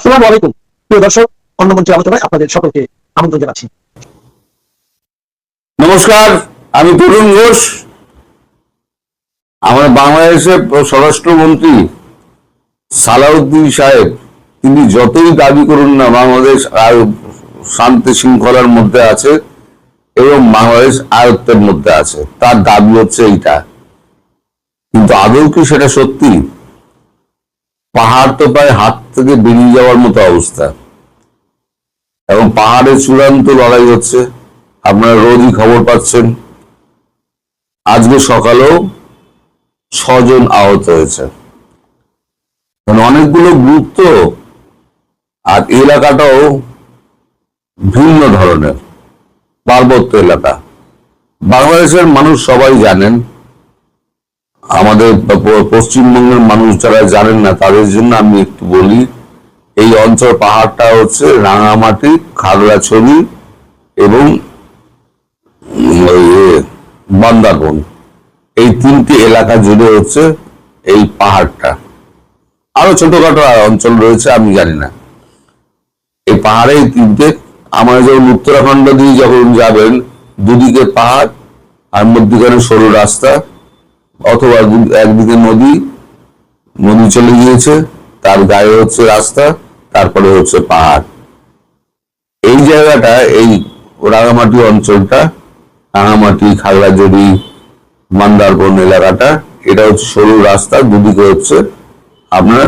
আসসালামু আলাইকুম প্রিয় দর্শক, অন্য মঞ্চের আলোচনায় আপনাদের সকলকে আমন্ত্রণ জানাচ্ছি। নমস্কার, আমি তরুণ ঘোষ। আমাদের বাংলাদেশের স্বরাষ্ট্রমন্ত্রী সালাউদ্দিন সাহেব তিনি যতই দাবি করুন না বাংলাদেশ শান্তি শৃঙ্খলার মধ্যে আছে এবং বাংলাদেশ আয়ত্তের মধ্যে আছে, তার দাবি হচ্ছে এইটা। কিন্তু আদৌ কি সেটা সত্যি? পাহাড় তো প্রায় হাত থেকে বেরিয়ে যাওয়ার মতো অবস্থা এবং পাহাড়ের চূড়ান্ত লড়াই হচ্ছে। আপনারা রোজই খবর পাচ্ছেন। আজকে সকালেও 6 জন আহত হয়েছে। অনেকগুলো গ্রুপ তো, আর এলাকাটাও ভিন্ন ধরনের পার্বত্য এলাকা। বাংলাদেশের মানুষ সবাই জানেন, আমাদের পশ্চিমবঙ্গের মানুষ যারা জানেন না তাদের জন্য আমি একটু বলি। এই অঞ্চল পাহাড়টা হচ্ছে রাঙামাটি, খাগড়াছড়ি এবং বান্দারবন, এই 3টি এলাকা জুড়ে হচ্ছে এই পাহাড়টা। আরো ছোটখাটো অঞ্চল রয়েছে, আমি জানি না। এই পাহাড়ে 3টে, আমরা যখন উত্তরাখণ্ড দিয়ে যখন যাবেন, দুদিকে পাহাড় আর মধ্যখানে সরু রাস্তা, অথবা একদিকে নদী চলে গিয়েছে, তার গায়ে হচ্ছে রাস্তা, তারপরে হচ্ছে পাহাড়। এই জায়গাটা, এই রাঙামাটি অঞ্চলটা, রাঙামাটি, খাগড়াছড়ি, বান্দারবন এলাকাটা, এটা হচ্ছে সরু রাস্তা, দুদিকে হচ্ছে আপনার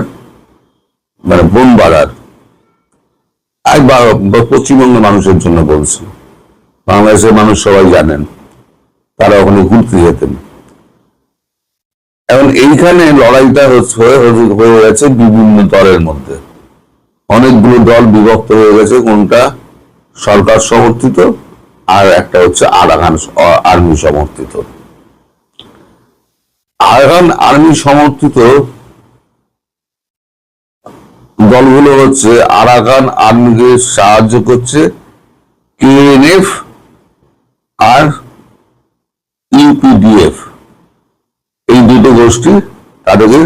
মানে বন বাড়ার। পশ্চিমবঙ্গের মানুষের জন্য বলছি, বাংলাদেশের মানুষ সবাই জানেন, তারা ওখানে ঘুরতে যেতেন। এখন এইখানে লড়াইটা হয়ে গেছে বিভিন্ন দলের মধ্যে। অনেকগুলো দল বিভক্ত হয়ে গেছে, কোনটা সরকার সমর্থিত আর একটা হচ্ছে আরাকান আর্মি সমর্থিত। আরাকান আর্মি সমর্থিত দলগুলো হচ্ছে আরাকান আর্মিকে সাহায্য করছে কেএনএফ আর ইউপিডিএফ, এই দুটো গোষ্ঠী তাদেরকে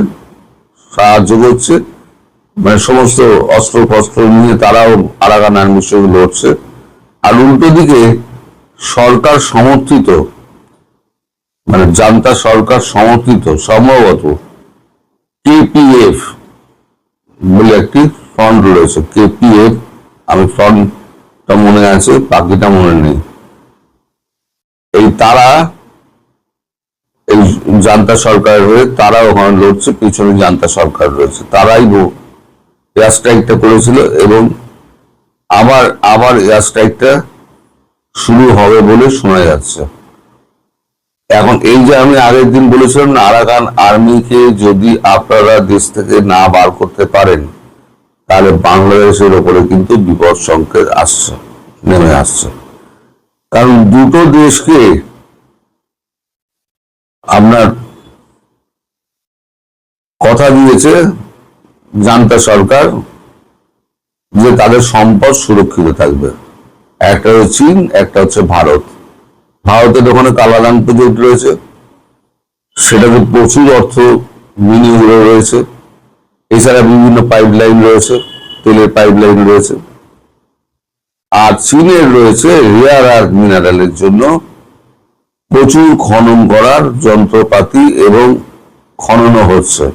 সাহায্য করছে। মানে সমস্ত অস্ত্র ফস্ত্র নিয়ে তারাও আরাকান আর্মির সঙ্গে লড়ছে। আর উল্টো দিকে সরকার সমর্থিত, মানে জান্তা সরকার সমর্থিত সম্ভবত কেপিএফ বলে একটি ফ্রন্ট রয়েছে। কেপিএফ, আমি ফ্রন্টটা মনে আছে, বাকিটা মনে নেই। এই তারা এই জান্তা সরকারের হয়ে তারা ওখানে লড়ছে, পিছনে জান্তা সরকার রয়েছে। তারাই এয়ার স্ট্রাইকটা করেছিল এবং আবার এয়ার স্ট্রাইকটা শুরু হবে বলে শোনা যাচ্ছে। এখন এই যে আমি আগের দিন বলেছিলাম, আরাকান আর্মিকে যদি আপনারা দেশ থেকে না বার করতে পারেন, তাহলে বাংলাদেশের ওপরে কিন্তু বিপদ সংকেত নেমে আসছে। কারণ দুটো দেশকে আপনার কথা দিয়েছে জান্তা সরকার যে তাদের সম্পদ সুরক্ষিত থাকবে। একটা হচ্ছে চীন, একটা হচ্ছে ভারত। ভারতের ওখানে কালাদান প্রজেক্ট রয়েছে, সেটাতে প্রচুর অর্থ বিনিয়োগ রয়েছে। এছাড়া বিভিন্ন পাইপলাইন রয়েছে, তেলের পাইপলাইন রয়েছে। আর চীনের রয়েছে রেয়ার আর্থ মিনারেলের জন্য প্রচুর খনন করার যন্ত্রপাতি এবং খননও হচ্ছে।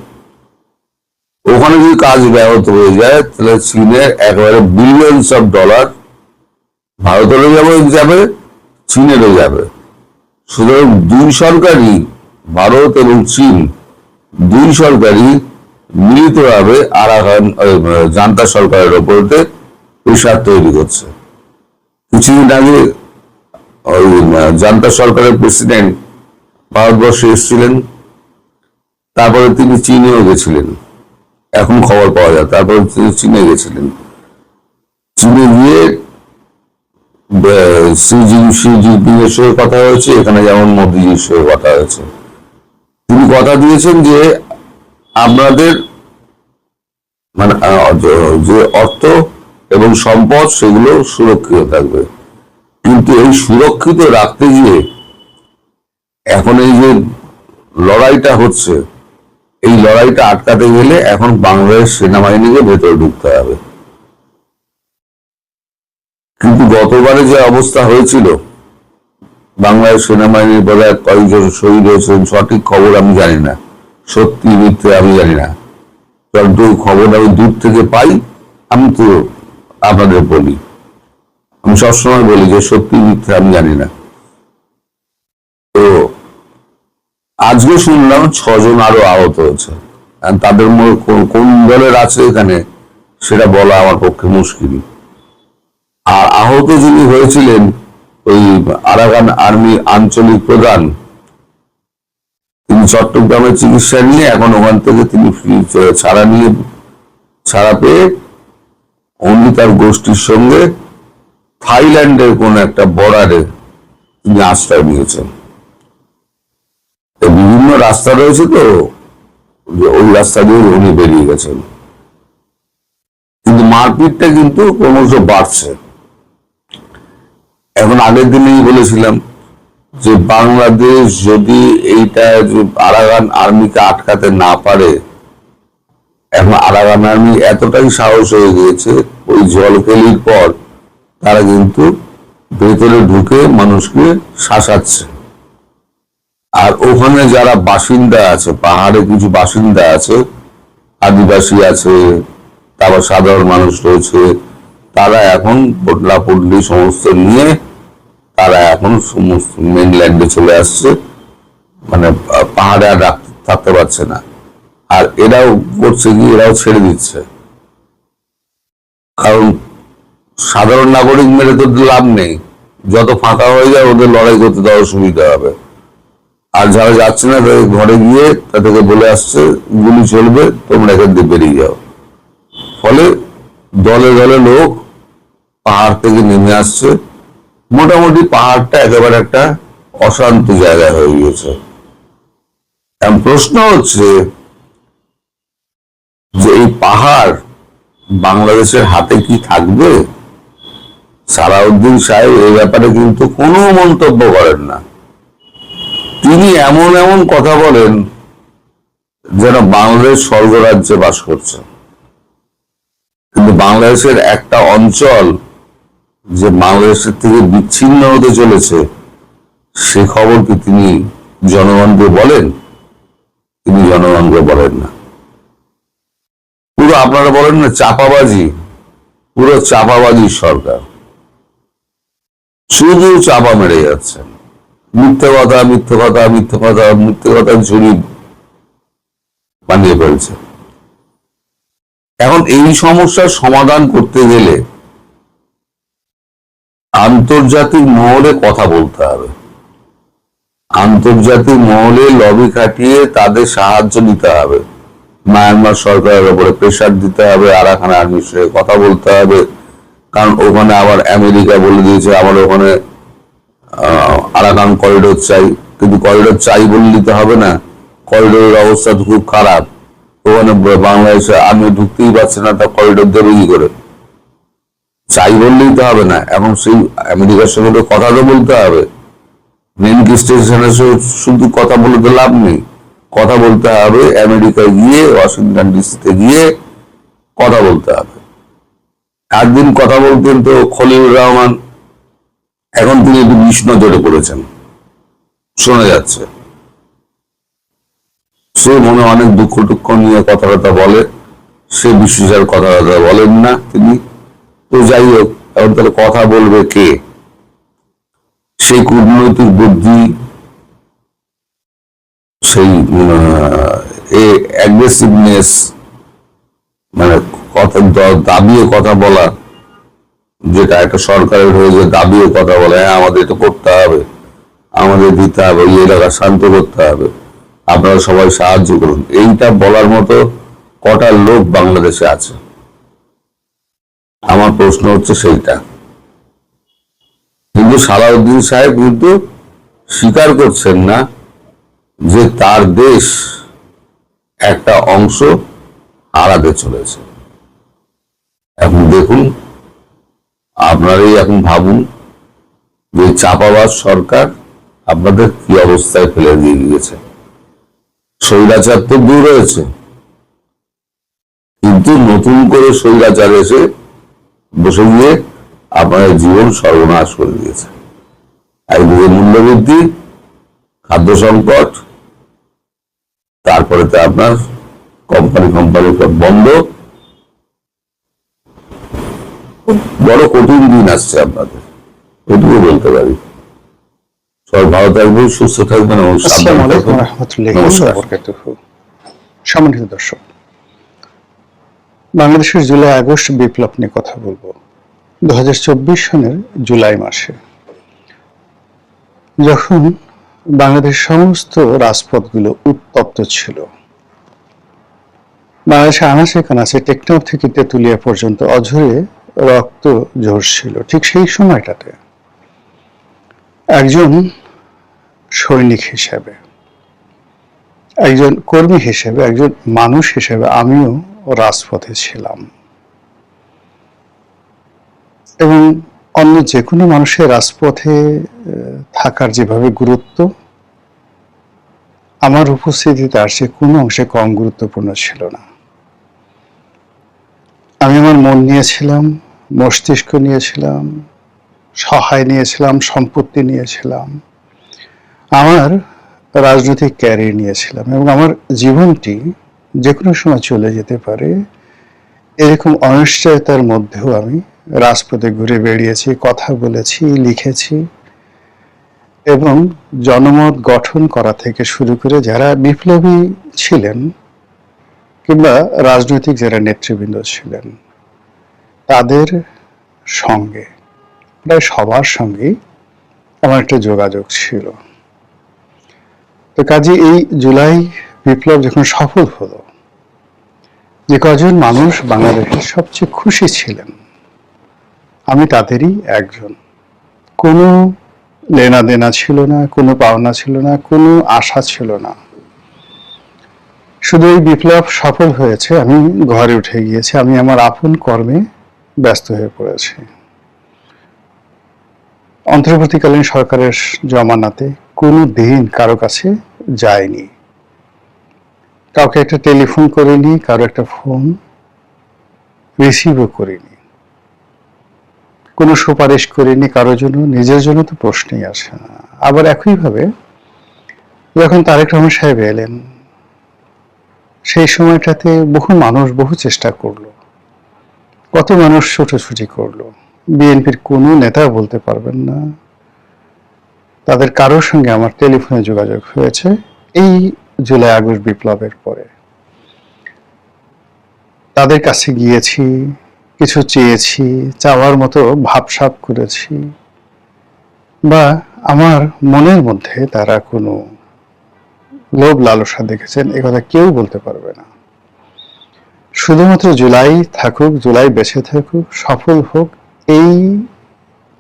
ওখানে যদি কাজ ব্যাহত হয়ে যায়, তাহলে চীনের একেবারে বিলিয়নস অফ ডলার ভারতেরও যাবে, চীনেরও যাবে। সুতরাং দুই সরকারই, ভারত এবং চীন, দুই সরকারই মিলিতভাবে আরাকান জান্তা সরকারের ওপরে প্রেসার তৈরি করছে। কিছুদিন আগে ওই জান্তা সরকারের প্রেসিডেন্ট ভারতবর্ষে এসেছিলেন, তারপরে তিনি চীনেও গেছিলেন, এখন খবর পাওয়া যায়। তারপরে তিনি চীনে গেছিলেন। চীনে গিয়ে শি জিনপিংয়ের সঙ্গে কথা হয়েছে, এখানে যেমন মোদিজির সঙ্গে কথা হয়েছে। তিনি কথা দিয়েছেন যে আপনাদের মানে যে অর্থ এবং সম্পদ সেগুলো সুরক্ষিত থাকবে। কিন্তু এই সুরক্ষিত রাখতে গিয়ে এখন এই যে লড়াইটা হচ্ছে, এই লড়াইটা আটকাতে গেলে এখন বাংলাদেশ সেনাবাহিনীকে ভেতরে ঢুকতে হবে। কিন্তু গতবারে যে অবস্থা হয়েছিল, বাংলাদেশ সেনাবাহিনীর বোধহয় কয়েকজন শহীদ হয়েছেন, সঠিক খবর আমি জানি না, সত্যি মিথ্যে আমি জানি না, যতটুকু খবর আমি দূর থেকে পাই আমি তো আপনাদের বলি। আমি সবসময় বলি যে সত্যি মিথ্যে আমি জানি না। তো আজকে শুনলাম 6 জন আরো আহত হয়েছে। তাদের মধ্যে কোন দলের আছে এখানে সেটা বলা আমার পক্ষে মুশকিল। আর আহত যিনি হয়েছিলেন ওই আরাকান আর্মির আঞ্চলিক প্রধান, তিনি চট্টগ্রামে চিকিৎসা নিয়ে এখন ওখান থেকে তিনি ছাড়া পেয়ে উনি তার গোষ্ঠীর সঙ্গে থাইল্যান্ডের কোন একটা বর্ডারে তিনি আশ্রয় নিয়েছেন। বিভিন্ন রাস্তা রয়েছে, তো ওই রাস্তা দিয়ে উনি বেরিয়ে গেছেন। কিন্তু মারপিটটা কিন্তু ক্রমশ বাড়ছে। এখন আগের দিনেই বলেছিলাম যে বাংলাদেশ যদি এইটা আরাকান আর্মিকে আটকাতে না পারে, এখন আরাকান আর্মি এতটাই সাহস হয়ে গিয়েছে, ওই জলকেলির পর তারা কিন্তু ভেতরে ঢুকে মানুষকে শাসাচ্ছে। আর ওখানে যারা বাসিন্দা আছে, পাহাড়ে কিছু বাসিন্দা আছে, আদিবাসী আছে, তারপর সাধারণ মানুষ রয়েছে, তারা এখন পটলা পটলি সমস্ত নিয়ে তারা এখন সমস্ত মেনল্যান্ডে চলে আসছে, মানে পাহাড়ে আর থাকতে পারছে না। আর এরাও করছে কি, এরাও ছেড়ে দিচ্ছে, কারণ সাধারণ নাগরিক মেরে তো লাভ নেই, যত ফাঁকা হয়ে যায় ওদের লড়াই করতে দেওয়ার সুবিধা হবে। আর যারা যাচ্ছে না তাদের ঘরে গিয়ে তাদেরকে বলে আসছে গুলি চলবে, তোমরা এখান দিয়ে বেরিয়ে যাও। ফলে দলে দলে লোক পাহাড় থেকে নেমে আসছে। মোটামুটি পাহাড়টা একেবারে একটা অশান্ত জায়গা হয়ে গিয়েছে। প্রশ্ন হচ্ছে যে এই পাহাড় বাংলাদেশের হাতে কি থাকবে? সালাউদ্দিন সাহেব এই ব্যাপারে কিন্তু কোনো মন্তব্য করেন না। তিনি এমন এমন কথা বলেন যেন বাংলাদেশ স্বর্গরাজ্যে বাস করছে। কিন্তু বাংলাদেশের একটা অঞ্চল যে বাংলাদেশের থেকে বিচ্ছিন্ন হতে চলেছে, সে খবর কি তিনি জনগণকে বলেন? তিনি জনগণকে বলেন না। পুরো আপনারা বলেন না চাপাবাজি, পুরো চাপাবাজির সরকার, শুধু চাপা মেরে যাচ্ছেন। মিথ্যে কথা মিথ্যে কথা মিথ্যে কথা মিথ্যে কথা ঝুড়ি বানিয়ে ফেলছে। এখন এই সমস্যার সমাধান করতে গেলে আন্তর্জাতিক মহলে কথা বলতে হবে, আন্তর্জাতিক মহলে লবি খাটিয়ে তাদের সাহায্য নিতে হবে, মায়ানমার সরকারের উপরে প্রেসার দিতে হবে, আরাকান আর্মির সঙ্গে কথা বলতে হবে। কারণ ওখানে আবার আমেরিকা বলে দিয়েছে আবার ওখানে আরাকান করিডোর চাই। কিন্তু করিডোর চাই বলে দিতে হবে না, করিডোরের অবস্থা তো খুব খারাপ। ওখানে বাংলাদেশে আর্মি ঢুকতেই পারছে না, তা করিডোর দেবে কি করে? চাই বললেই তো হবে না, এখন সেই আমেরিকার সঙ্গে তো কথা তো বলতে হবে। মেন স্টেশনে শুধু কথা বলে তো লাভ নেই, কথা বলতে হবে আমেরিকায় গিয়ে, ওয়াশিংটন ডিসিতে গিয়ে কথা বলতে হবে। একদিন কথা বলতেন তো খলিলুর রহমান, এখন তিনি একটু বিষ নজরে পড়েছেন শোনা যাচ্ছে। সে মনে অনেক দুঃখ টুক্ষ নিয়ে কথাবার্তা বলে, সে বিশেষের কথাবার্তা বলেন না তিনি। তো যাই হোক, এখন তাহলে কথা বলবে কে? সেই কূটনৈতিক বুদ্ধি, সেই অ্যাগ্রেসিভনেস, মানে কথা দাবিয়ে কথা বলা, যেটা একটা সরকারের হয়ে যে দাবিয়ে কথা বলে, হ্যাঁ আমাদের এটা করতে হবে, আমাদের দিতে হবে, এই এলাকা শান্ত করতে হবে, আপনারা সবাই সাহায্য করুন, এইটা বলার মতো কটা লোক বাংলাদেশে আছে? আমার প্রশ্ন হচ্ছে সেইটা। কিন্তু সালাউদ্দিন সাহেব কিন্তু স্বীকার করছেন না যে তার দেশ একটা অংশ হারাতে চলেছে। এখন দেখুন, আপনারাই এখন ভাবুন যে চাপাবাজ সরকার আপনাদের কি অবস্থায় ফেলে দিয়ে গিয়েছে। স্বৈরাচার তো দূর হয়েছে, কিন্তু নতুন করে স্বৈরাচার এসে বসে গিয়ে আপনাদের জীবন সর্বনাশ করে দিয়েছে। একদিকে মূল্যবৃদ্ধি, খাদ্য সংকট, তারপরে তো আপনার কোম্পানি সব বন্ধ, বড় কঠিন দিন আসছে আপনাদের, এটুকু বলতে পারি। সবাই ভালো থাকবেন, সুস্থ থাকবেন এবং আসসালামু সাবধানে আলাইকুম থাকবেন। রহমতুল্লাহি নমস্কার। ওয়া বারাকাতুহু। সম্মানিত দর্শক, বাংলাদেশের জুলাই আগস্ট বিপ্লব নিয়ে কথা বলবো। 2024 সনের জুলাই মাসে যখন বাংলাদেশ সমস্ত রাজপথগুলো উত্তপ্ত ছিল, বাংলাদেশে আনাচে কানাচে টেকনাফ থেকে তেঁতুলিয়া পর্যন্ত অঝরে রক্ত ঝরছিল, ঠিক সেই সময়টাতে একজন সৈনিক হিসেবে, একজন কর্মী হিসেবে, একজন মানুষ হিসেবে আমিও রাজপথে ছিলাম। এবং অন্য যে কোনো মানুষের রাজপথে থাকার যেভাবে গুরুত্ব, আমার উপস্থিতি তার সে কোনো অংশে কম গুরুত্বপূর্ণ ছিল না। আমি আমার মন নিয়েছিলাম, মস্তিষ্ক নিয়েছিলাম, সহায় নিয়েছিলাম, সম্পত্তি নিয়েছিলাম, আমার রাজনৈতিক ক্যারিয়ার নিয়েছিলাম, এবং আমার জীবনটি যে কোনো সময় চলে যেতে পারে এরকম অনিশ্চয়তার মধ্যেও আমি রাজপথে ঘুরে বেরিয়েছি, কথা বলেছি, লিখেছি, এবং জনমত গঠন করা থেকে শুরু করে যারা বিপ্লবী ছিলেন কিংবা রাজনৈতিক যারা নেতৃবৃন্দ ছিলেন তাদের সঙ্গে, প্রায় সবার সঙ্গেই আমার একটা যোগাযোগ ছিল। তো কাজে এই জুলাই বিপ্লব যখন সফল হলো, যে কজন মানুষ বাংলাদেশের সবচেয়ে খুশি ছিলেন আমি তাদেরই একজন। কোনো লেনা দেনা ছিল না, কোনো পাওনা ছিল না, কোনো আশা ছিল না। শুধু এই বিপ্লব সফল হয়েছে, আমি ঘরে উঠে গিয়েছি, আমি আমার আপন কর্মে ব্যস্ত হয়ে পড়েছি। অন্তর্বর্তীকালীন সরকারের জমানাতে কোনো দিন কারো কাছে যায়নি, কাউকে একটা টেলিফোন করিনি, কারো একটা ফোন রিসিভও করিনি, কোনো সুপারিশ করিনি কারোর জন্য, নিজের জন্য তো প্রশ্নই আসে না। আবার একইভাবে যখন তারেক রহমান সাহেব এলেন, সেই সময়টাতে বহু মানুষ বহু চেষ্টা করলো, কত মানুষ ছুটোছুটি করলো। বিএনপির কোনো নেতা বলতে পারবেন না তাদের কারোর সঙ্গে আমার টেলিফোনে যোগাযোগ হয়েছে এই জুলাই আগস্ট বিপ্লবের পরে। তাদের কাছে গিয়েছি, কিছু চেয়েছি, চাওয়ার মতো ভাবসাব করেছি, বা আমার মনের মধ্যে তারা কোনো লোভ লালসা দেখেছেন এ কথা কেউ বলতে পারবে না। শুধুমাত্র জুলাই থাকুক, জুলাই বেঁচে থাকুক, সফল হোক, এই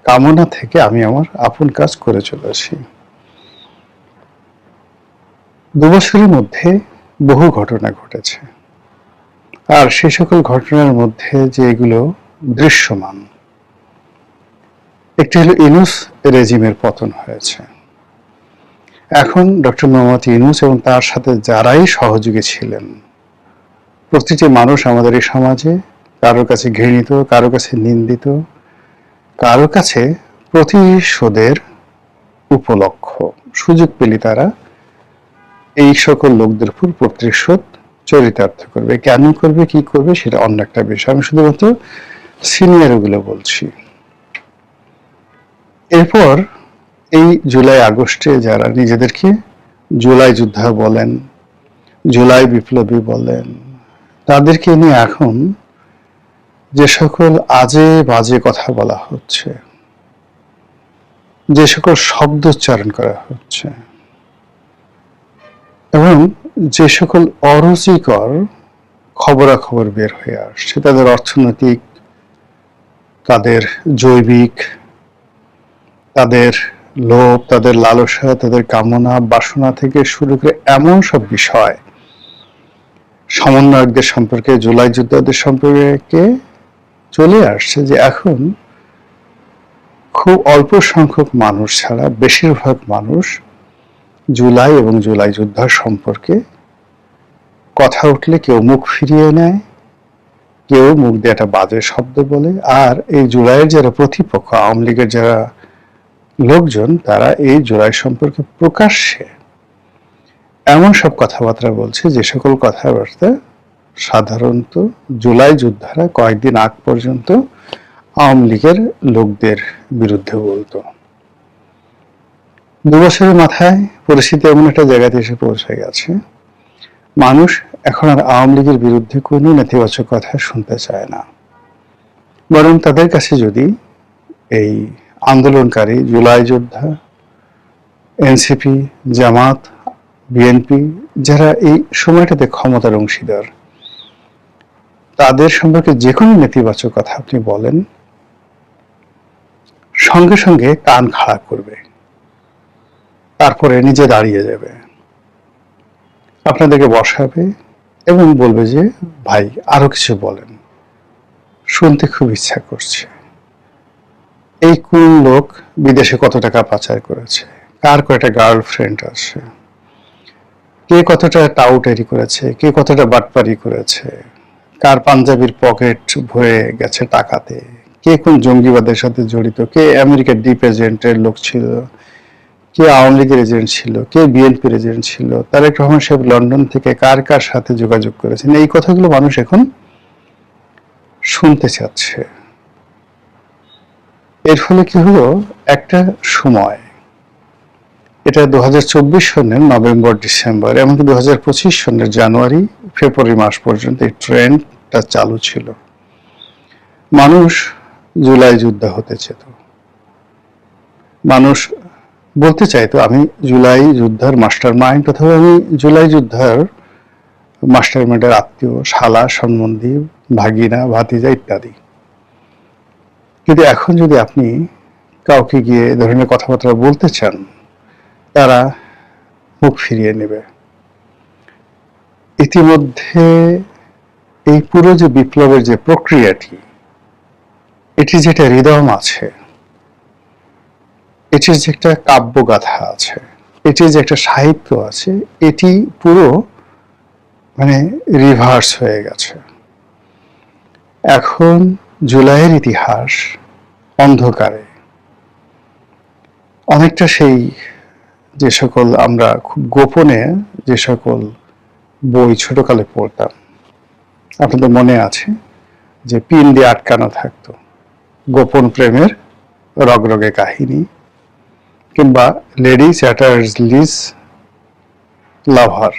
কামনা থেকে আমি আমার আপন কাজ করে চলেছি। 2 বছরের মধ্যে বহু ঘটনা ঘটেছে, আর সে সকল ঘটনার মধ্যে যেগুলো দৃশ্যমান, একটি হলো ইউনূস রেজিমের পতন হয়েছে। এখন ডক্টর মোহাম্মদ ইউনূস এবং তার সাথে যারাই সহযোগী ছিলেন, প্রতিটি মানুষ আমাদের এই সমাজে কারোর কাছে ঘৃণিত, কারো কাছে নিন্দিত, কারো কাছে প্রতিশোধের উপলক্ষ। সুযোগ পেলে তারা এই সকল লোকদের উপর প্রতিশোধ চরিতার্থ করবে। কেন করবে, কি করবে সেটা অন্য একটা বিষয়, আমি শুধুমাত্র সিনিয়রগুলো বলছি। এরপর এই জুলাই আগস্টে যারা নিজেদেরকে জুলাই যোদ্ধা বলেন, জুলাই বিপ্লবী বলেন, তাদেরকে নিয়ে এখন যে সকল আজে বাজে কথা বলা হচ্ছে, যে সকল শব্দ উচ্চারণ করা হচ্ছে, এবং যে সকল অরুচিকর খবরাখবর বের হয়ে আসছে, তাদের অর্থনৈতিক, তাদের জৈবিক, তাদের লোভ, তাদের লালসা, তাদের কামনা বাসনা থেকে শুরু করে এমন সব বিষয় সমন্বয়কদের সম্পর্কে, জুলাই যোদ্ধাদের সম্পর্কে চলে আসছে যে এখন খুব অল্প সংখ্যক মানুষ ছাড়া বেশিরভাগ মানুষ জুলাই এবং জুলাই যোদ্ধা সম্পর্কে কথা উঠলে কেউ মুখ ফিরিয়ে নেয়, কেউ মুখ দিয়ে একটা বাজে শব্দ বলে, আর এই জুলাইয়ের যারা প্রতিপক্ষ, আওয়ামী লীগের যারা লোকজন, তারা এই জুলাই সম্পর্কে প্রকাশ্যে এমন সব কথাবার্তা বলছে যে সকল কথাবার্তা সাধারণত জুলাই যোদ্ধারা কয়েকদিন আগ পর্যন্ত আওয়ামী লীগের লোকদের বিরুদ্ধে বলতো। 2 বছরের মাথায় পরিস্থিতি এমন একটা জায়গাতে এসে পৌঁছে গেছে, মানুষ এখন আর আওয়ামী লীগের বিরুদ্ধে কোনো নেতিবাচক কথা শুনতে চায় না। বরং তাদের কাছে যদি এই আন্দোলনকারী জুলাই যোদ্ধা, এনসিপি, জামাত, বিএনপি, যারা এই সময়টাতে ক্ষমতার অংশীদার, তাদের সম্পর্কে যে কোনো নেতিবাচক কথা আপনি বলেন, সঙ্গে সঙ্গে কান খাড়া করবে, তারপরে নিজে দাঁড়িয়ে যাবে, আপনাদেরকে বসাবে এবং বলবে যে ভাই আরো কিছু বলেন, শুনতে খুব ইচ্ছা করছে। এই কোন লোক বিদেশে কত টাকা পাচার করেছে, কার কয়টা গার্লফ্রেন্ড আছে, কে কতটা টাউটারি করেছে, কে কতটা বাটপারি করেছে, কার পাঞ্জাবির পকেট ভরে গেছে টাকাতে, কে কোন জঙ্গিবাদের সাথে জড়িত, কে আমেরিকার ডিপ এজেন্টের লোক ছিল, কে আওয়ামী লীগের এজেন্ট ছিল, কে বিএনপির এজেন্ট ছিল, তারেক রহমান সাহেব লন্ডন থেকে কার কার সাথে যোগাযোগ করেছেন, এই কথাগুলো মানুষ এখন শুনতে চাচ্ছে। এর ফলে কি হলো, একটা সময়, এটা 2024 সনের নভেম্বর, ডিসেম্বর, এমনকি 2025 সনের জানুয়ারি, ফেব্রুয়ারি মাস পর্যন্ত এই ট্রেন্ডটা চালু ছিল। মানুষ জুলাই যোদ্ধা হতে চেত, মানুষ বলতে চাইতো আমি জুলাই যোদ্ধার মাস্টার মাইন্ড, অথবা আমি জুলাই যোদ্ধার মাস্টার মাইন্ডের আত্মীয়, শালা, সম্বন্ধী, ভাগিনা, ভাতিজা ইত্যাদি। কিন্তু এখন যদি আপনি কাউকে গিয়ে এ ধরনের কথাবার্তা বলতে চান, তারা মুখ ফিরিয়ে নেবে। ইতিমধ্যে এই পুরো যে বিপ্লবের যে প্রক্রিয়াটি, এটি যেটা হৃদয় আছে, এটির যে একটা কাব্যগাথা আছে, এটির যে একটা সাহিত্য আছে, এটি পুরো রিভার্স হয়ে গেছে। এখন জুলাইয়ের ইতিহাস অন্ধকারে, অনেকটা সেই যে সকল আমরা খুব গোপনে যে সকল বই ছোটকালে পড়তাম, আপনাদের মনে আছে যে পিন দিয়ে আটকানো থাকতো, গোপন প্রেমের রগরগে কাহিনী, কিংবা লেডি চ্যাটার্সলিস লাভার,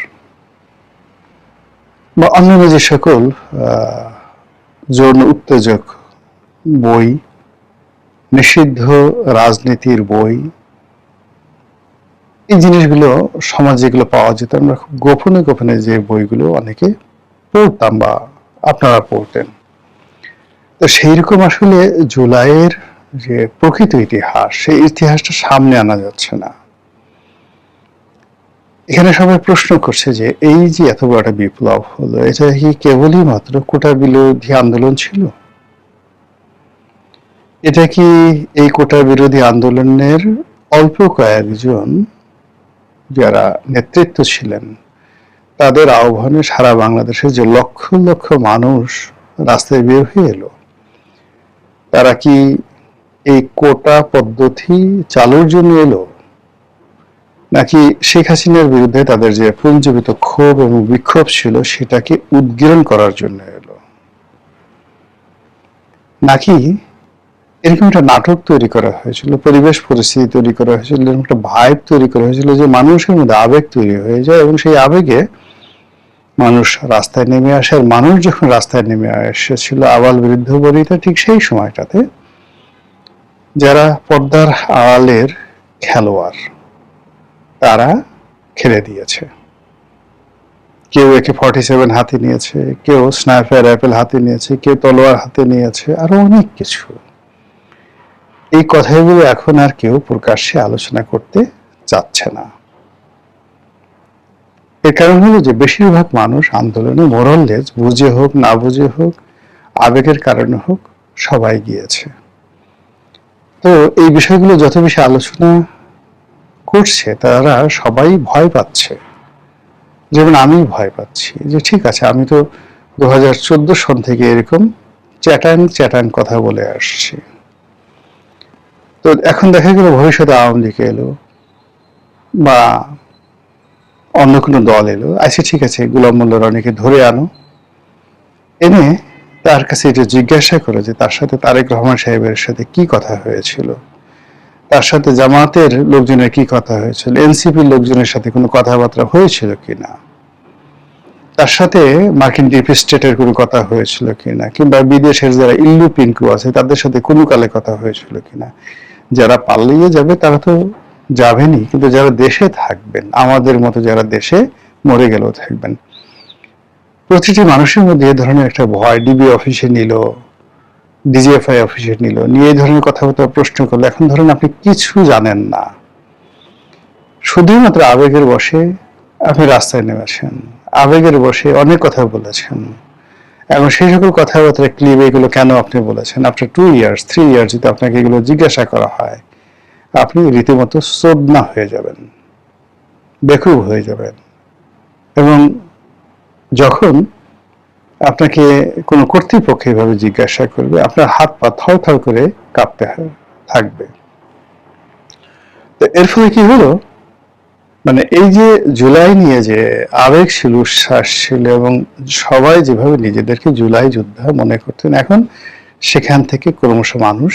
বা অন্যান্য যে সকল যৌন উত্তেজক বই, নিষিদ্ধ রাজনীতির বই, এই জিনিসগুলো সমাজে যেগুলো পাওয়া যেত, আমরা খুব গোপনে গোপনে যে বইগুলো অনেকে পড়তাম বা আপনারা পড়তেন। তো সেইরকম আসলে জুলাইয়ের যে প্রকৃত ইতিহাস, সেই ইতিহাসটা সামনে আনা যাচ্ছে না। এখানে সবাই প্রশ্ন করছে যে এই যে এত বড় একটা বিপ্লব হলো, এটা কি কেবলই মাত্র কোটা বিরোধী আন্দোলন ছিল? এটা কি এই কোটা বিরোধী আন্দোলনের অল্প কয়েকজন যারা নেতৃত্ব ছিলেন, তাদের আহ্বানে সারা বাংলাদেশে যে লক্ষ লক্ষ মানুষ রাস্তায় বের হয়ে এলো, তারা কি এই কোটা পদ্ধতি চালুর জন্য এলো, নাকি শেখ হাসিনার বিরুদ্ধে তাদের যে পুঞ্জীভূত ক্ষোভ এবং বিক্ষোভ ছিল সেটাকে উদ্গীরণ করার জন্য এলো, নাকি এরকম একটা নাটক তৈরি করা হয়েছিল, পরিবেশ পরিস্থিতি তৈরি করা হয়েছিল, এরকম একটা ভাইব তৈরি করা হয়েছিল যে মানুষের মধ্যে আবেগ তৈরি হয়ে যায়, এবং সেই আবেগে মানুষ রাস্তায় নেমে আসে। আর মানুষ যখন রাস্তায় নেমে এসেছিল আবাল বৃদ্ধ বনিতা, ঠিক সেই সময়টাতে যারা পর্দার আড়ালের খেলোয়াড়, তারা খেলে দিয়েছে। কেউ AK-47 হাতে নিয়েছে, কেউ স্নাইপার রাইফেল হাতে নিয়েছে, কেউ তলোয়ার হাতে নিয়েছে, আরো অনেক কিছু। এই কথাগুলো এখন আর কেউ প্রকাশ্যে আলোচনা করতে চাচ্ছে না। এর কারণ হলো যে বেশিরভাগ মানুষ আন্দোলনে মোরাললেস, বুঝে হোক না বুঝে হোক, আবেগের কারণে হোক, সবাই গিয়েছে। তো এই বিষয়গুলো যত বেশি আলোচনা করছে, তারা সবাই ভয় পাচ্ছে। যেমন আমি ভয় পাচ্ছি যে ঠিক আছে, আমি তো 2014 সন থেকে এরকম চ্যাটাং কথা বলে আসছি। তো এখন দেখা গেল ভবিষ্যতে আওয়ামী লীগ এলো বা অন্য কোনো দল এলো, আচ্ছা ঠিক আছে, গোলাম মোল্লা রনিকে ধরে আনো, এনে তার কাছে এটা জিজ্ঞাসা করে যে তার সাথে তারেক রহমান সাহেবের সাথে কি কথা হয়েছিল, তার সাথে জামাতের লোকজনের কি কথা হয়েছিল, এনসিপির লোকজনের সাথে কোনো কথাবার্তা হয়েছিল কিনা, তার সাথে মার্কিন ডিপ স্টেটের কোনো কথা হয়েছিল কিনা, কিংবা বিদেশের যারা ইল্লু পিঙ্কু আছে তাদের সাথে কোনো কালে কথা হয়েছিল কিনা। যারা পালিয়ে যাবে তারা তো যাবেনই, কিন্তু যারা দেশে থাকবেন, আমাদের মতো যারা দেশে মরে গেলেও থাকবেন, প্রতিটি মানুষের মধ্যে এই ধরনের একটা ভয় ডিবি অফিসে নিল, ডিজিএফআই অফিসে নিল, নিয়ে এই ধরনের কথাবার্তা প্রশ্ন করলো। এখন ধরেন আপনি কিছু জানেন না, শুধুমাত্র আবেগের বশে আপনি রাস্তায় নেমেছেন, আবেগের বশে অনেক কথা বলেছেন, এবং সেই সকল কথাবার্তা ক্লিপ এগুলো কেন আপনি বলেছেন, আফটার 2 ইয়ার্স 3 ইয়ার্স যদি আপনাকে এগুলো জিজ্ঞাসা করা হয়, আপনি রীতিমতো সোদনা হয়ে যাবেন, বেকুব হয়ে যাবেন। এবং যখন আপনাকে কোনো কর্তৃপক্ষ এভাবে জিজ্ঞাসা করবে, আপনার হাত পা থর করে কাঁপতে থাকবে। তো এর ফলে কি হলো, মানে এই যে জুলাই নিয়ে যে আবেগ ছিল, উচ্ছ্বাস ছিল, এবং সবাই যেভাবে নিজেদেরকে জুলাই যোদ্ধা মনে করতেন, এখন সেখান থেকে ক্রমশ মানুষ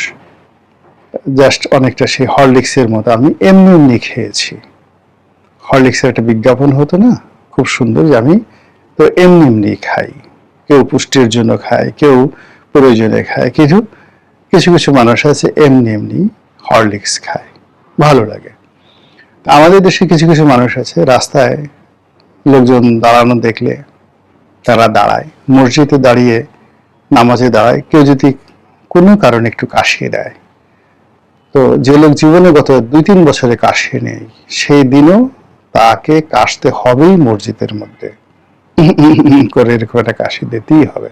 জাস্ট অনেকটা সেই হরলিক্সের মতো, আমি এমনি এমনি খেয়েছি। হরলিক্সের একটা বিজ্ঞাপন হতো না, খুব সুন্দর, যে আমি তো এমনি এমনি খাই। কেউ পুষ্টির জন্য খায়, কেউ প্রয়োজনে খায়, কিছু কিছু কিছু মানুষ আছে এমনি এমনি হরলিক্স খায়, ভালো লাগে। আমাদের দেশে কিছু কিছু মানুষ আছে রাস্তায় লোকজন দাঁড়ানো দেখলে তারা দাঁড়ায়, মসজিদে দাঁড়িয়ে নামাজে দাঁড়ায়, কেউ যদি কোনো কারণে একটু কাশিয়ে দেয়, তো যে লোক জীবনে গত 2-3 বছরে কাশিয়ে নেই, সেই দিনও তাকে কাশতে হবেই মসজিদের মধ্যে করে, এরকম একটা কাশি দিতেই হবে।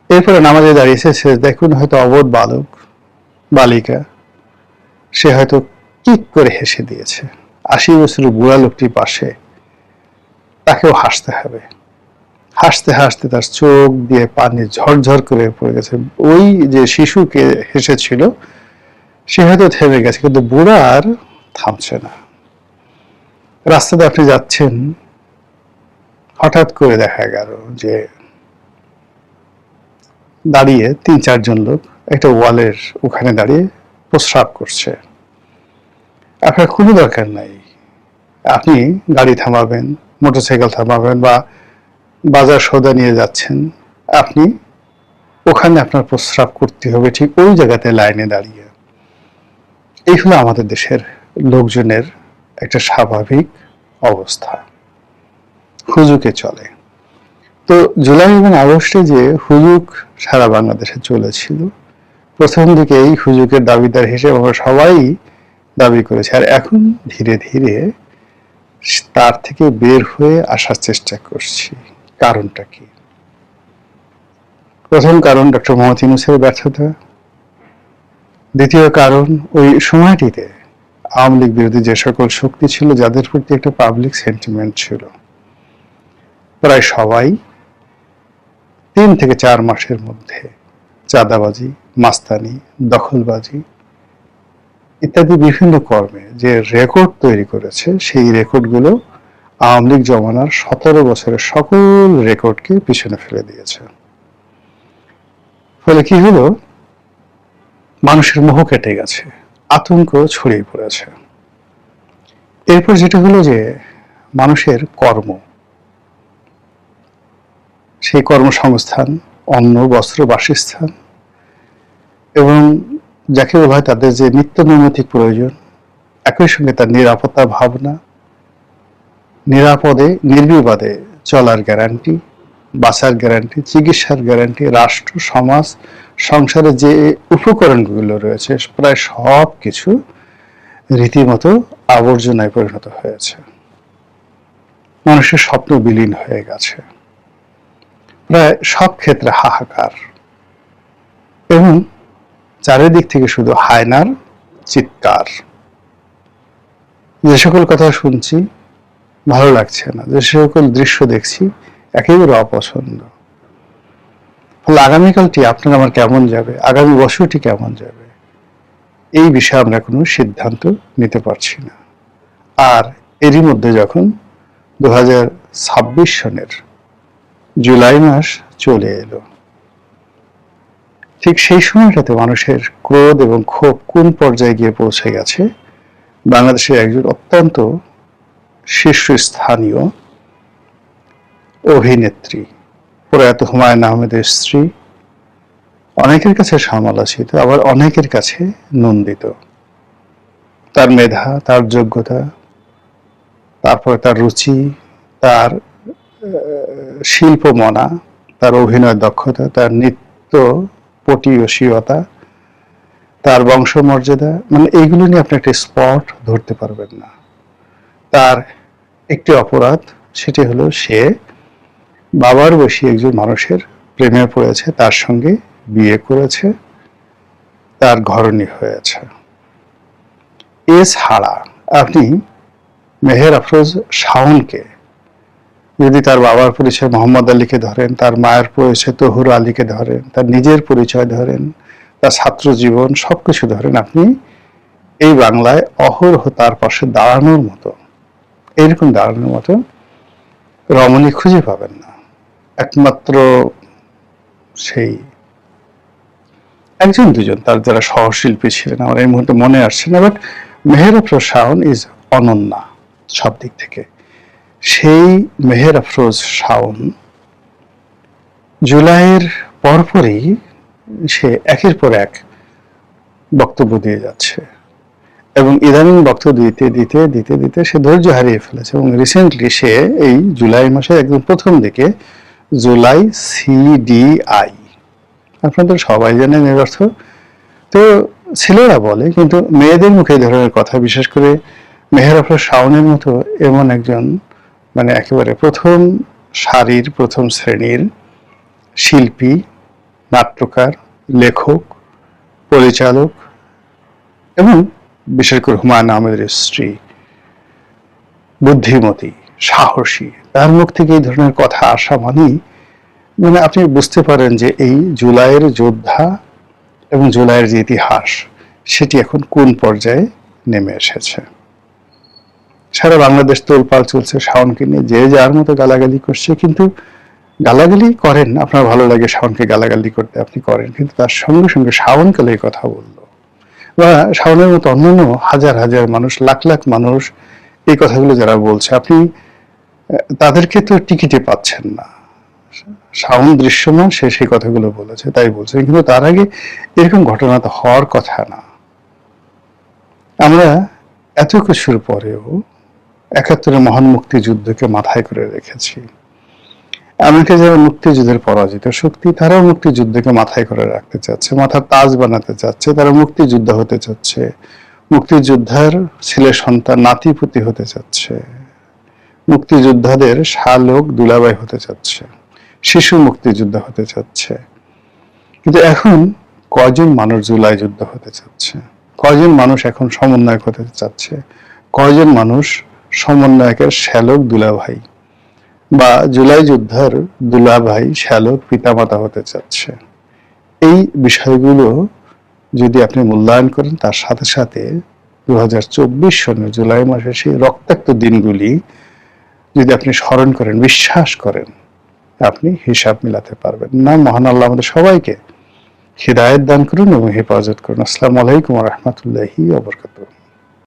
এরপরে নামাজে দাঁড়িয়েছে, সে দেখুন হয়তো অবোধ বালক বালিকা, সে হয়তো কিক করে হেসে দিয়েছে, 80 বছরের বুড়া লোকটির পাশে তাকেও হাসতে হবে। হাসতে হাসতে তার চোখ দিয়ে পানি ঝরঝর করে পড়ে গেছে। ওই যে শিশুকে হেসেছিল সে হয়তো থেমে গেছে, কিন্তু বুড়া আর থামছে না। রাস্তাতে আপনি যাচ্ছেন, হঠাৎ করে দেখা গেল যে দাঁড়িয়ে 3-4 জন লোক একটা ওয়ালের ওখানে দাঁড়িয়ে প্রস্রাব করছে। আপনার কোনো দরকার নাই, আপনি গাড়ি থামাবেন, মোটরসাইকেল থামাবেন, বা বাজার সওদা নিয়ে যাচ্ছেন, আপনি ওখানে আপনার প্রস্রাব করতে হবে ঠিক ওই জায়গাতে লাইনে দাঁড়িয়ে। এই হলো আমাদের দেশের লোকজনের একটা স্বাভাবিক অবস্থা, হুজুকে চলে। তো জুলাই এবং আগস্টে যে হুজুক সারা বাংলাদেশে চলেছিল, প্রথম দিকে এই হুজুকের দাবিদার হিসেবে আমরা সবাই দাবি করেছি, আর এখন ধীরে ধীরে তার থেকে বের হয়ে আসার চেষ্টা করছি। কারণটা কি? প্রথম কারণ ডক্টর মোহাম্মদ ইউনূসের ব্যর্থতা। দ্বিতীয় কারণ, ওই সময়টিতে আওয়ামী লীগ বিরোধী যে সকল শক্তি ছিল, যাদের প্রতি একটা পাবলিক সেন্টিমেন্ট ছিল, প্রায় সবাই 3 থেকে 4 মাসের মধ্যে চাঁদাবাজি, মাস্তানি, দখলবাজি ইত্যাদি বিভিন্ন কর্মে যে রেকর্ড তৈরি করেছে, সেই রেকর্ডগুলো আওয়ামী লীগ জমানার 17 বছরের সকল রেকর্ডকে পিছনে ফেলে দিয়েছে। ফলে কি হলো, মানুষের মোহ কেটে গেছে, আতঙ্ক ছড়িয়ে পড়েছে। এরপর যেটা হলো যে মানুষের কর্ম, সেই কর্মসংস্থান, অন্ন, বস্ত্র, বাসস্থান, এবং যাকে বলা হয় তাদের যে নিত্য নৈমিত্তিক প্রয়োজন, একই সঙ্গে তার নিরাপত্তা ভাবনা, নিরাপদে নির্বিবাদে চলার গ্যারান্টি, বাঁচার গ্যারান্টি, চিকিৎসার গ্যারান্টি, রাষ্ট্র, সমাজ, সংসারে যে উপকরণগুলো রয়েছে, প্রায় সব কিছু রীতিমতো আবর্জনায় পরিণত হয়েছে। মানুষের স্বপ্ন বিলীন হয়ে গেছে, প্রায় সব ক্ষেত্রে হাহাকার, এবং চারিদিক থেকে শুধু হায়নার চিৎকার। যে সকল কথা শুনছি ভালো লাগছে না, যে সকল দৃশ্য দেখছি একেবারে অপছন্দ। ফলে আগামীকালটি আপনার আমার কেমন যাবে, আগামী বছরটি কেমন যাবে, এই বিষয়ে আমরা কোনো সিদ্ধান্ত নিতে পারছি না। আর এরই মধ্যে যখন 2026 সনের জুলাই মাস চলে এলো, ঠিক সেই সময়টাতে মানুষের ক্রোধ এবং ক্ষোভ কোন পর্যায়ে গিয়ে পৌঁছে গেছে, বাংলাদেশের একজন অত্যন্ত শীর্ষস্থানীয় অভিনেত্রী, প্রয়াত হুমায়ুন আহমেদের স্ত্রী, অনেকের কাছে সমালোচিত, আবার অনেকের কাছে নন্দিত। তার মেধা, তার যোগ্যতা, তারপরে তার রুচি, তার শিল্পমনা, তার অভিনয় দক্ষতা, তার নৃত্য পটীয়সীয়তা, তার বংশমর্যাদা, মানে এইগুলো নিয়ে আপনি একটা স্পট ধরতে পারবেন না। তার একটি অপরাধ, সেটি হলো সে বাবার বয়সী একজন মানুষের প্রেমে পড়েছে, তার সঙ্গে বিয়ে করেছে, তার ঘরণী হয়েছে। এছাড়া আপনি মেহের আফরোজ শাওনকে যদি তার বাবার পরিচয় মোহাম্মদ আলীকে ধরেন, তার মায়ের পরিচয় তহুর আলীকে ধরেন, তার নিজের পরিচয় ধরেন, তার ছাত্র জীবন সবকিছু ধরেন, আপনি এই বাংলায় অহরহ তার পাশে দাঁড়ানোর মতো, এইরকম দাঁড়ানোর মতো রমণী খুঁজে পাবেন না। একমাত্র সেই একজন দুজন তার যারা সহশিল্পী ছিলেন, আমার এই মুহূর্তে মনে আসছে না, বাট মেহের আফরোজ শাওন ইজ অনন্যা সব দিক থেকে। সেই মেহের আফরোজ শাওন জুলাইয়ের পরপরই সে একের পর এক বক্তব্য দিয়ে যাচ্ছে, এবং ইদানিং বক্তব্য দিতে দিতে দিতে দিতে সে ধৈর্য হারিয়ে ফেলেছে। এবং রিসেন্টলি সে এই জুলাই মাসে একদম প্রথম দিকে জুলাই CDI, আপনাদের সবাই জানেন এর অর্থ। তো ছেলেরা বলে, কিন্তু মেয়েদের মুখে এই ধরনের কথা, বিশেষ করে মেহের আফরোজ শাওনের মতো এমন একজন মানে একেবারে প্রথম সারির প্রথম শ্রেণীর শিল্পী, নাট্যকার, লেখক, পরিচালক, এবং বিশেষ করে হুমায়ুন আহমেদের স্ত্রী, বুদ্ধিমতী, সাহসী, তার মুখ থেকে এই ধরনের কথা আসা মানে আপনি বুঝতে পারেন যে এই জুলাইয়ের যোদ্ধা এবং জুলাইয়ের যে ইতিহাস, সেটি এখন কোন পর্যায়ে নেমে এসেছে। সারা বাংলাদেশ তোলপাল চলছে শাওনকে নিয়ে, যে যার মতো গালাগালি করছে। কিন্তু গালাগালি করেন, আপনার ভালো লাগে শাওনকে গালাগালি করতে, আপনি করেন, কিন্তু তার সঙ্গে সঙ্গে শাওন কালে এই কথা বললো, বা শাওনের মতো অন্যান্য হাজার হাজার মানুষ, লাখ লাখ মানুষ এই কথাগুলো যারা বলছে, আপনি তাদেরকে তো টিকিটে পাচ্ছেন না। শাওন দৃশ্যমান, সে সেই কথাগুলো বলেছে, তাই বলছে, কিন্তু তার আগে এরকম ঘটনা তো হওয়ার কথা না। আমরা এত কিছুর পরেও ৭১ মহান মুক্তিযুদ্ধকে মাথায় করে রেখেছি। এমনকি যারা মুক্তিযুদ্ধের পরাজিত শক্তি, তারাও মুক্তিযুদ্ধকে মাথায় করে রাখতে চাচ্ছে, মাথার তাজ বানাতে চাচ্ছে, তারা মুক্তিযোদ্ধা হতে চাচ্ছে, মুক্তিযোদ্ধার ছেলে সন্তান নাতিপুতি হতে চাচ্ছে, মুক্তিযোদ্ধাদের শালক দুলাভাই হতে চাচ্ছে, শিশু মুক্তিযোদ্ধা হতে চাচ্ছে। কিন্তু এখন কয়জন মানুষ জুলাই যুদ্ধ হতে চাচ্ছে? কয়জন মানুষ এখন সমন্বয়ক হতে চাচ্ছে? কয়জন মানুষ সমন্বয়কের শ্যালক দুলাভাই বা জুলাই যোদ্ধার দুলাভাই শ্যালক পিতামাতা হতে চাচ্ছে? এই বিষয়গুলো যদি আপনি মূল্যায়ন করেন, তার সাথে সাথে 2024 সনের জুলাই মাসের সেই রক্তাক্ত দিনগুলি যদি আপনি স্মরণ করেন, বিশ্বাস করেন, আপনি হিসাব মিলাতে পারবেন না। মহান আল্লাহ আমাদের সবাইকে হিদায়াত দান করুন এবং হেফাজত করুন। আসসালামু আলাইকুম ওয়া রাহমাতুল্লাহি ওয়া বারাকাতুহু।